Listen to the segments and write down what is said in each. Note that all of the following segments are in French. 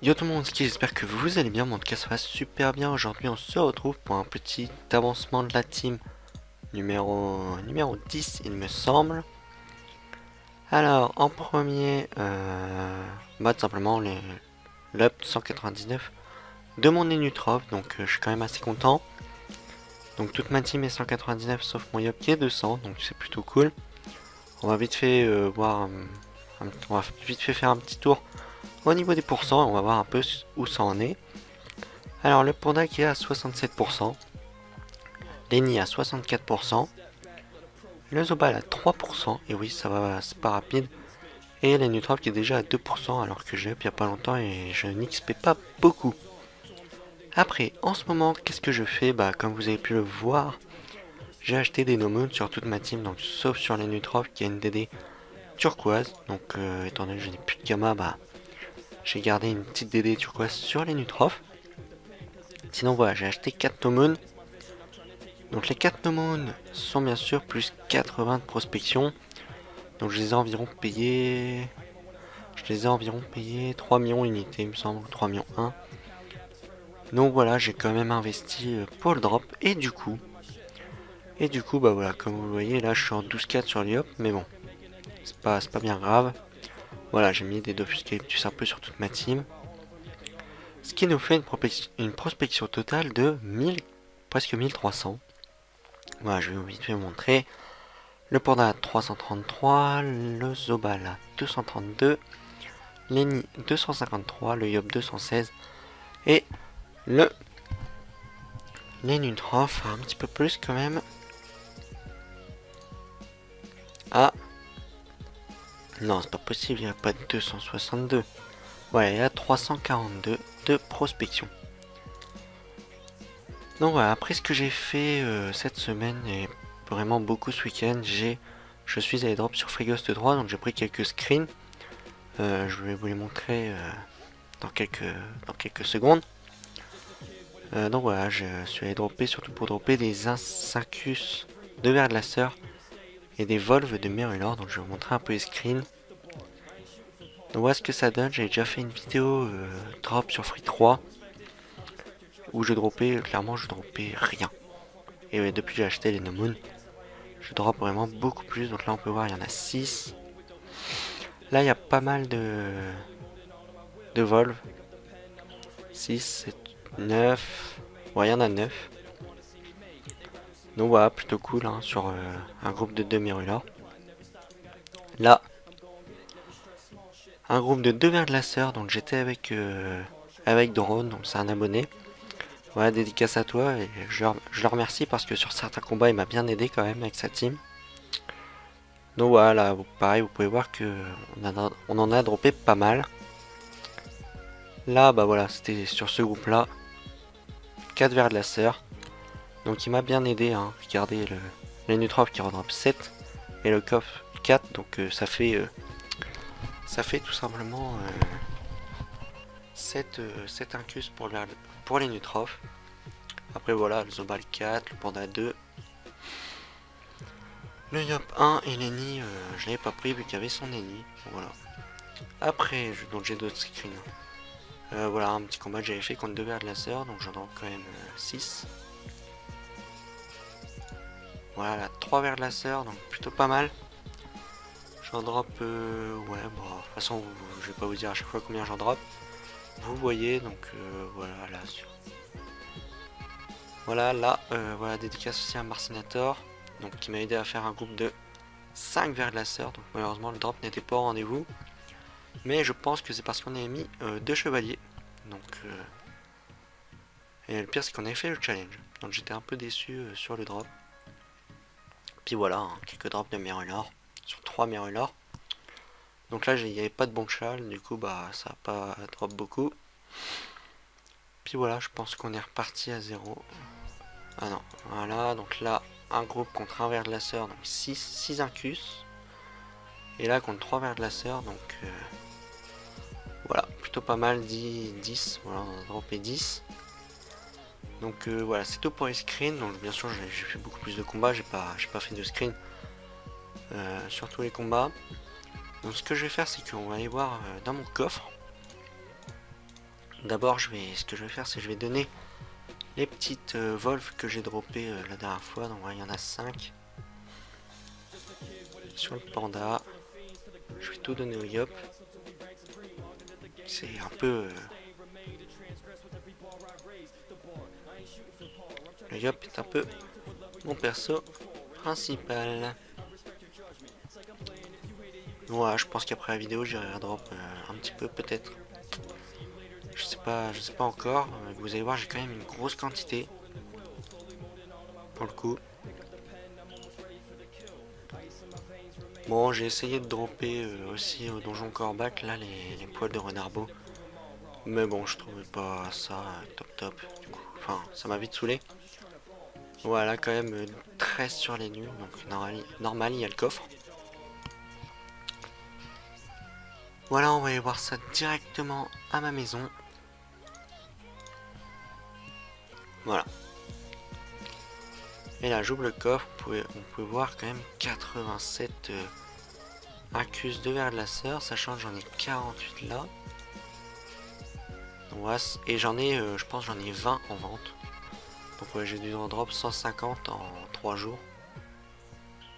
Yo tout le monde, j'espère que vous allez bien, moi en tout cas ça va super bien. Aujourd'hui on se retrouve pour un petit avancement de la team numéro 10 il me semble. Alors en premier, tout simplement l'up 199 de mon Enutrov, donc je suis quand même assez content. Donc toute ma team est 199 sauf mon yup qui est 200, donc c'est plutôt cool. On va vite fait on va vite fait faire un petit tour au niveau des pourcents, on va voir un peu où ça en est. Alors le panda qui est à 67%, Lenny à 64%, le Zobal à 3%, et oui ça va, c'est pas rapide, et l'Enutrov qui est déjà à 2% alors que j'ai up il y a pas longtemps et je n'XP pas beaucoup. Après, en ce moment, qu'est-ce que je fais? Bah comme vous avez pu le voir, j'ai acheté des no-moons sur toute ma team, donc sauf sur l'Enutrov qui a une DD turquoise, donc étant donné que je n'ai plus de gamma, bah j'ai gardé une petite DD turquoise sur l'Enutrov. Sinon voilà, j'ai acheté 4 no-moons. Donc les 4 no-moons sont bien sûr plus 80 de prospection. Donc je les ai environ payés... 3 millions d'unités, il me semble, 3 millions 1. Donc voilà, j'ai quand même investi pour le drop. Et du coup, bah voilà, comme vous le voyez, là je suis en 12-4 sur l'IOP, mais bon, c'est pas bien grave. Voilà, j'ai mis des Dofuscalyptus un peu sur toute ma team. Ce qui nous fait une prospection totale de presque 1300. Voilà, je vais vite fait vous montrer. Le panda à 333, le Zobal à 232, Lenny 253, le Yop 216 et l'Enutrov un petit peu plus quand même à... Non, c'est pas possible, il n'y a pas de 262. Voilà, il y a 342 de prospection. Donc voilà, après ce que j'ai fait cette semaine et vraiment beaucoup ce week-end, je suis allé drop sur FreeGhost 3, donc j'ai pris quelques screens. Je vais vous les montrer dans quelques secondes. Donc voilà, je suis allé dropper surtout pour dropper des Incus de Verglaceur et des Volves de Merulor, donc je vais vous montrer un peu les screens. Donc voilà ce que ça donne, j'avais déjà fait une vidéo drop sur Free 3 où clairement je dropais rien. Et depuis que j'ai acheté les no-moons, je drop vraiment beaucoup plus, donc là on peut voir il y en a 6. Là il y a pas mal de Volves, 6, 7, 9, ouais il y en a 9. Donc voilà, plutôt cool hein, sur un groupe de 2 Merulor. Là, un groupe de 2 Verglaceurs, donc j'étais avec Drone, donc c'est un abonné. Voilà, dédicace à toi et je le remercie parce que sur certains combats il m'a bien aidé quand même avec sa team. Donc voilà, pareil, vous pouvez voir que on en a droppé pas mal. Là, bah voilà, c'était sur ce groupe là, 4 Verglaceurs. Donc il m'a bien aidé, hein. Regardez l'Enutrov qui redrop 7 et le coffre 4, donc ça fait tout simplement 7 incus pour l'Enutrov. Après voilà, le Zobal 4, le Panda 2, le Yop 1 et l'Enny, je l'avais pas pris vu qu'il y avait son Enny. Voilà. Après, donc j'ai d'autres screens. Voilà, un petit combat que j'avais fait contre 2 Verglaceurs, donc j'en drop quand même 6. Voilà, 3 Verglaceurs, donc plutôt pas mal. J'en drop, ouais, bon, de toute façon, je vais pas vous dire à chaque fois combien j'en drop. Vous voyez, donc voilà, là, voilà, là, voilà, dédicace aussi à Marcinator, donc qui m'a aidé à faire un groupe de 5 Verglaceurs, donc malheureusement le drop n'était pas au rendez-vous. Mais je pense que c'est parce qu'on avait mis 2 chevaliers, donc... Et le pire c'est qu'on avait fait le challenge, donc j'étais un peu déçu sur le drop. Puis voilà, hein, quelques drops de Merulor, sur 3 Merulor. Donc là il n'y avait pas de bon chal, du coup bah ça n'a pas drop beaucoup. Puis voilà, je pense qu'on est reparti à 0. Ah non, voilà, donc là un groupe contre un Verglaceur, donc 6 incus. Et là contre 3 Verglaceurs, donc voilà, plutôt pas mal, 10, voilà, on a droppé 10. Donc voilà, c'est tout pour les screens. Donc bien sûr j'ai fait beaucoup plus de combats, j'ai pas fait de screen sur tous les combats. Donc ce que je vais faire c'est qu'on va aller voir dans mon coffre. D'abord, ce que je vais faire, c'est que je vais donner les petites volves que j'ai droppées la dernière fois. Donc il y en a 5 sur le panda. Je vais tout donner au Yop. C'est un peu... le Yop est un peu mon perso principal. Voilà, je pense qu'après la vidéo, j'irai drop un petit peu peut-être. Je sais pas encore. Vous allez voir, j'ai quand même une grosse quantité. Pour le coup. Bon, j'ai essayé de dropper aussi au donjon Corbac, là, les poils de renarbeau. Mais bon, je trouvais pas ça top. Du coup, enfin, ça m'a vite saoulé. Voilà, quand même 13 sur les nuls. Donc, normal, il y a le coffre. Voilà, on va aller voir ça directement à ma maison. Voilà. Et là, j'ouvre le coffre. On peut voir quand même 87 Arcus de verglaceur, sachant que j'en ai 48 là. Voilà, et j'en ai, je pense j'en ai 20 en vente. Donc ouais, j'ai dû en drop 150 en 3 jours.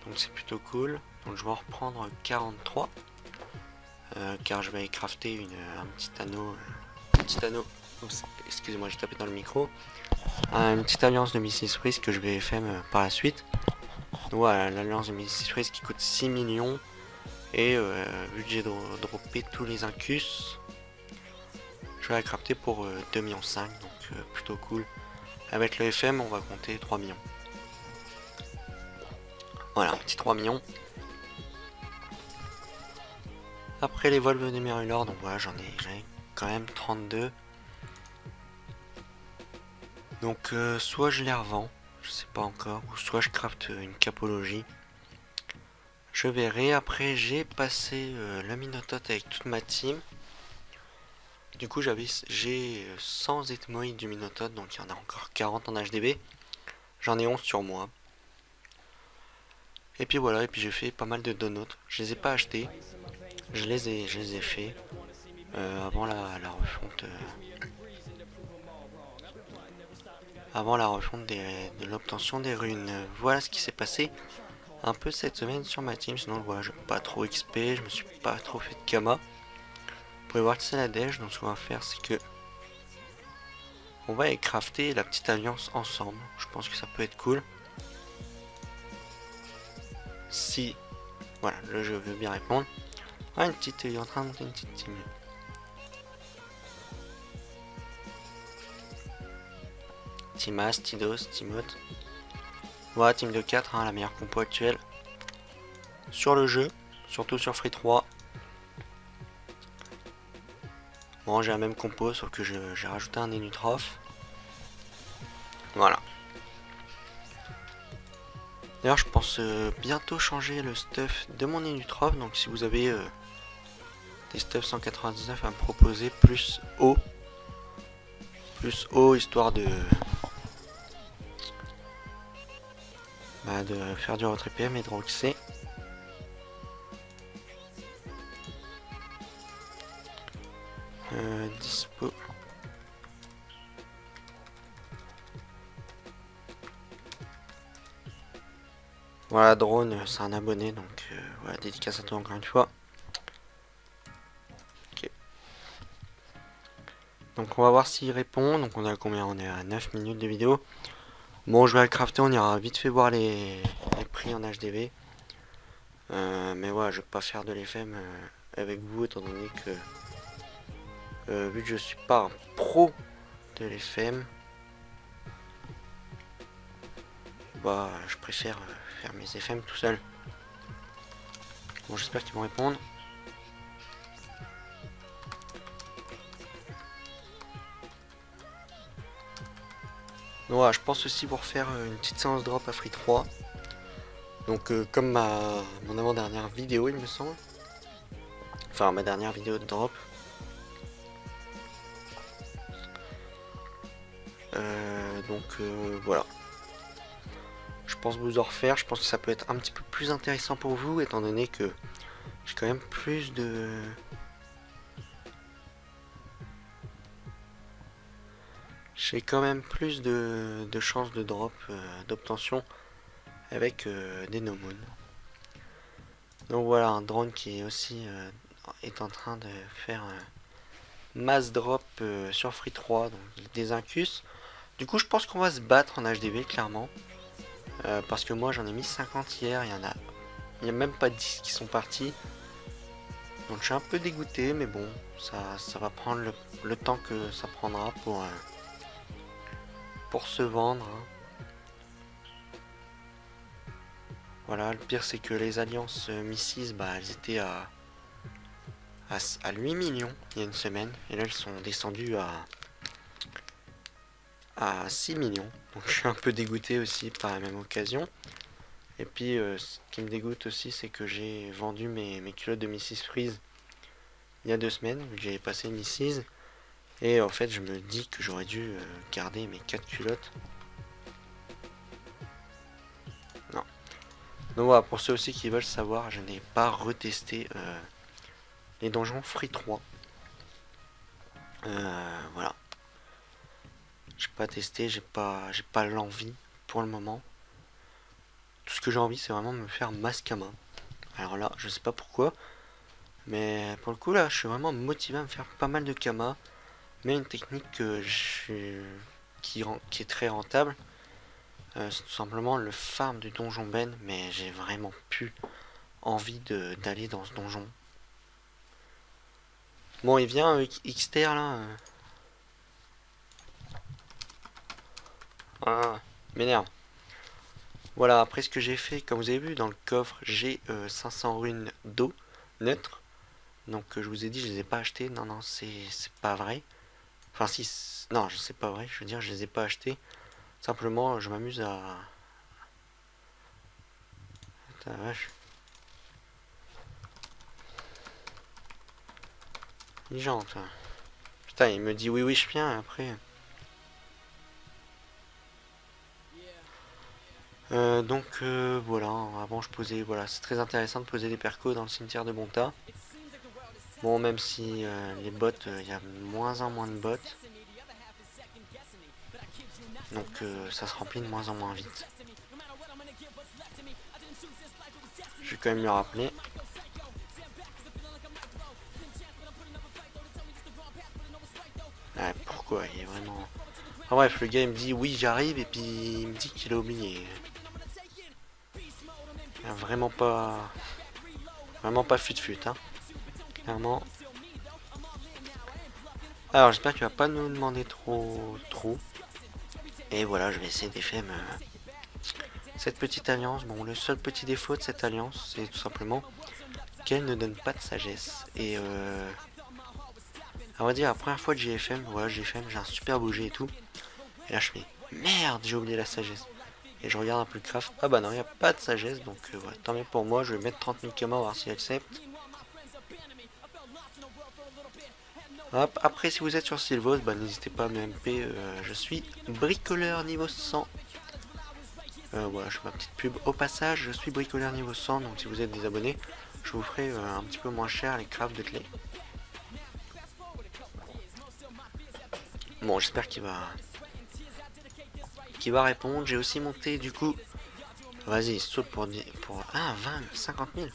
Donc c'est plutôt cool. Donc je vais en reprendre 43. Car je vais crafter un petit anneau. Excusez-moi, j'ai tapé dans le micro. Une petite alliance de Mrs. Freeze que je vais faire par la suite. Donc voilà, l'alliance de Mrs. Freeze qui coûte 6 millions. Et vu que j'ai droppé tous les incus, je vais la crafter pour 2,5 millions. Donc plutôt cool. Avec le FM, on va compter 3 millions. Voilà, un petit 3 millions. Après les volves de Mérulor, donc voilà, j'en ai quand même 32. Donc soit je les revends, je sais pas encore, ou soit je crafte une capologie. Je verrai. Après, j'ai passé le Minotaure avec toute ma team. Du coup, j'ai 100 ethmoïdes du Minotaure, donc il y en a encore 40 en HDB. J'en ai 11 sur moi. Et puis voilà, et puis j'ai fait pas mal de donuts. Je les ai pas achetés. Je les ai fait avant la refonte. Avant la refonte de l'obtention des runes. Voilà ce qui s'est passé un peu cette semaine sur ma team. Sinon, voilà, je n'ai pas trop XP, je me suis pas trop fait de Kama. Vous pouvez voir que c'est la dèche. Donc ce qu'on va faire, c'est que on va y crafter la petite alliance ensemble. Je pense que ça peut être cool. Si, voilà, le jeu veut bien répondre. Ah, il est en train de monter une petite team. Timas, Tidos, Timot. Voilà, team de 4, hein, la meilleure compo actuelle sur le jeu, surtout sur Free 3. Bon, j'ai la même compo, sauf que j'ai rajouté un Enutroph. Voilà. D'ailleurs, je pense bientôt changer le stuff de mon Enutroph. Donc, si vous avez des stuff 199 à me proposer, plus haut, histoire de faire du retrait PM et de roxer. Dispo. Voilà, Drone, c'est un abonné, donc voilà, dédicace à toi encore une fois. Ok. Donc on va voir s'il répond. Donc on est à combien? On est à 9 minutes de vidéo. Bon, je vais le crafter, on ira vite fait voir les prix en HDV. Mais voilà, je vais pas faire de l'FM avec vous, étant donné que vu que je suis pas un pro de l'FM, bah je préfère faire mes FM tout seul. Bon, j'espère qu'ils vont répondre. Donc voilà, je pense aussi pour faire une petite séance drop à Free 3. Donc comme mon avant-dernière vidéo, il me semble. Enfin, ma dernière vidéo de drop. Voilà. Je pense vous en refaire. Je pense que ça peut être un petit peu plus intéressant pour vous, étant donné que j'ai quand même plus de... j'ai quand même plus de chances de drop, d'obtention avec des no moon. Donc voilà, un drone qui est aussi est en train de faire mass drop sur Free 3, donc des incus. Du coup je pense qu'on va se battre en HDV clairement. Parce que moi j'en ai mis 50 hier, il y a même pas 10 qui sont partis. Donc je suis un peu dégoûté, mais bon, ça va prendre le temps que ça prendra pour se vendre. Hein. Voilà, le pire c'est que les alliances Mi6, bah, elles étaient à 8 millions il y a une semaine, et là elles sont descendues à 6 millions. Donc je suis un peu dégoûté aussi par la même occasion. Et puis ce qui me dégoûte aussi, c'est que j'ai vendu mes culottes de Mi6 Freeze il y a 2 semaines, vu que j'avais passé Mi6. Et en fait je me dis que j'aurais dû garder mes 4 culottes. Non. Donc voilà, pour ceux aussi qui veulent savoir, je n'ai pas retesté les donjons Free 3. Voilà. J'ai pas testé, j'ai pas l'envie pour le moment. Tout ce que j'ai envie, c'est vraiment me faire Mascama. Alors là, je sais pas pourquoi, mais pour le coup là, je suis vraiment motivé à me faire pas mal de Kama. Mais une technique qui est très rentable, c'est tout simplement le farm du donjon Ben. Mais j'ai vraiment plus envie d'aller dans ce donjon. Bon, il vient avec Xter là. Ah, m'énerve. Voilà, après ce que j'ai fait, comme vous avez vu dans le coffre, j'ai 500 runes d'eau neutre. Donc je vous ai dit, je les ai pas achetées. Non, non, c'est pas vrai. Enfin, si, non, je sais pas vrai. Je veux dire, je les ai pas achetées. Simplement, je m'amuse à. Putain, la vache. Il jante. Putain, il me dit oui, oui, je viens après. Voilà, avant je posais, voilà, c'est très intéressant de poser des percos dans le cimetière de Bonta. Bon, même si les bots, il y a moins en moins de bots. Donc ça se remplit de moins en moins vite. Je vais quand même le rappeler. Ouais, pourquoi il est vraiment... Ah bref, le gars il me dit oui j'arrive et puis il me dit qu'il a oublié. Vraiment pas fut-fut hein. Clairement. Alors j'espère qu'il va pas nous demander trop. Et voilà, je vais essayer d'effet cette petite alliance. Bon, le seul petit défaut de cette alliance, c'est tout simplement qu'elle ne donne pas de sagesse. Et on va dire la première fois de GFM, voilà GFM, j'ai un super beau jet et tout. Et là je fais merde, j'ai oublié la sagesse. Et je regarde un peu le craft. Ah bah non, il n'y a pas de sagesse. Donc voilà, tant mieux pour moi. Je vais mettre 30 000 Kama, voir s'il accepte. Hop, après si vous êtes sur Sylvos, bah n'hésitez pas à me MP. Je suis bricoleur niveau 100. Voilà, je fais ma petite pub au passage. Je suis bricoleur niveau 100. Donc si vous êtes des abonnés, je vous ferai un petit peu moins cher les crafts de clés. Bon, j'espère qu'il va répondre. J'ai aussi monté du coup. Vas-y, saute pour 20, 50 000.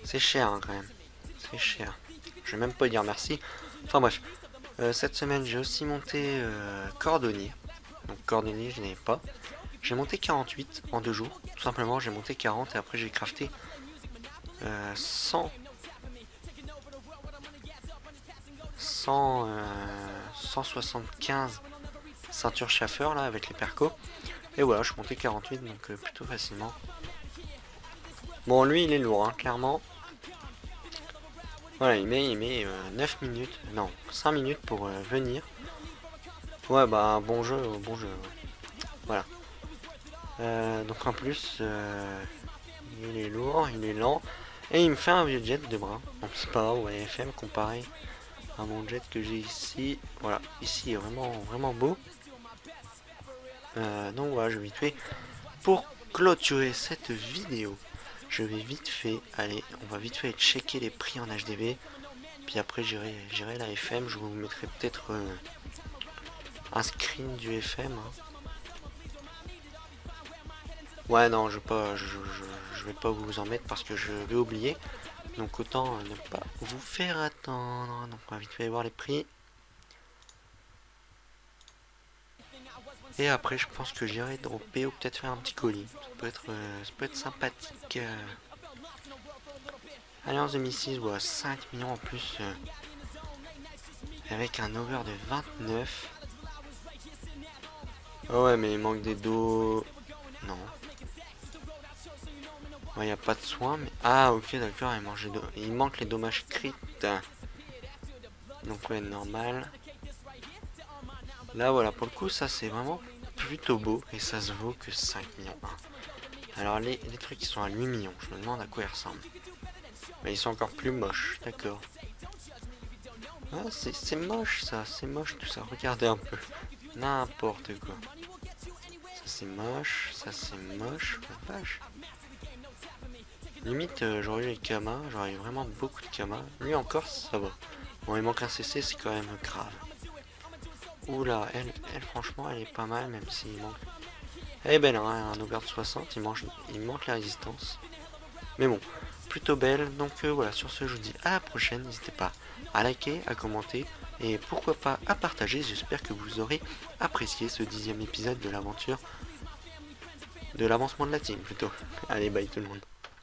C'est cher hein, quand même. C'est cher. Je vais même pas dire merci. Enfin bref. Cette semaine, j'ai aussi monté cordonnier. Donc cordonnier, je n'avais pas. J'ai monté 48 en 2 jours. Tout simplement, j'ai monté 40 et après j'ai crafté 175 ceintures chauffeur là avec les percos. Et voilà, je suis monté 48 donc plutôt facilement. Bon, lui il est lourd, hein, clairement. Voilà, il met 9 minutes, non, 5 minutes pour venir. Ouais, bah, bon jeu. Voilà. Donc en plus, il est lourd, il est lent. Et il me fait un vieux jet de bras. Donc c'est pas grave, ouais, FM comparé à mon jet que j'ai ici. Voilà, ici il est vraiment beau. Donc voilà, je vais vite fait. Pour clôturer cette vidéo, je vais vite fait, allez, on va vite fait checker les prix en HDV. Puis après j'irai la FM, je vous mettrai peut-être un screen du FM. Hein. Ouais, non, je vais pas vous en mettre parce que je vais oublier. Donc autant ne pas vous faire attendre. Donc on va vite fait voir les prix. Et après, je pense que j'irai dropper ou peut-être faire un petit colis. Ça peut être sympathique. Alliance 2006, ouais, 5 millions en plus. Avec un over de 29. Oh ouais, mais il manque des dos. Non. Il n'y a pas de soins, mais... Ah, ok, d'accord, il manque les dommages crit. Donc ouais, normal. Là, voilà, pour le coup, ça, c'est vraiment plutôt beau. Et ça se vaut que 5 millions 1. Alors, les trucs qui sont à 8 millions, je me demande à quoi ils ressemblent. Mais ils sont encore plus moches, d'accord. Ah, c'est moche, ça. C'est moche, tout ça. Regardez un peu. N'importe quoi. Ça, c'est moche. Ça, c'est moche. Oh, vache. Limite, j'aurais eu les Kama, j'aurais eu vraiment beaucoup de Kama. Lui encore, ça va. Bon, il manque un CC, c'est quand même grave. Oula, elle franchement, elle est pas mal, même s'il manque. Elle est belle, hein, un over de 60, il manque la résistance. Mais bon, plutôt belle. Donc voilà, sur ce, je vous dis à la prochaine. N'hésitez pas à liker, à commenter et pourquoi pas à partager. J'espère que vous aurez apprécié ce 10e épisode de l'aventure. De l'avancement de la team, plutôt. Allez, bye tout le monde.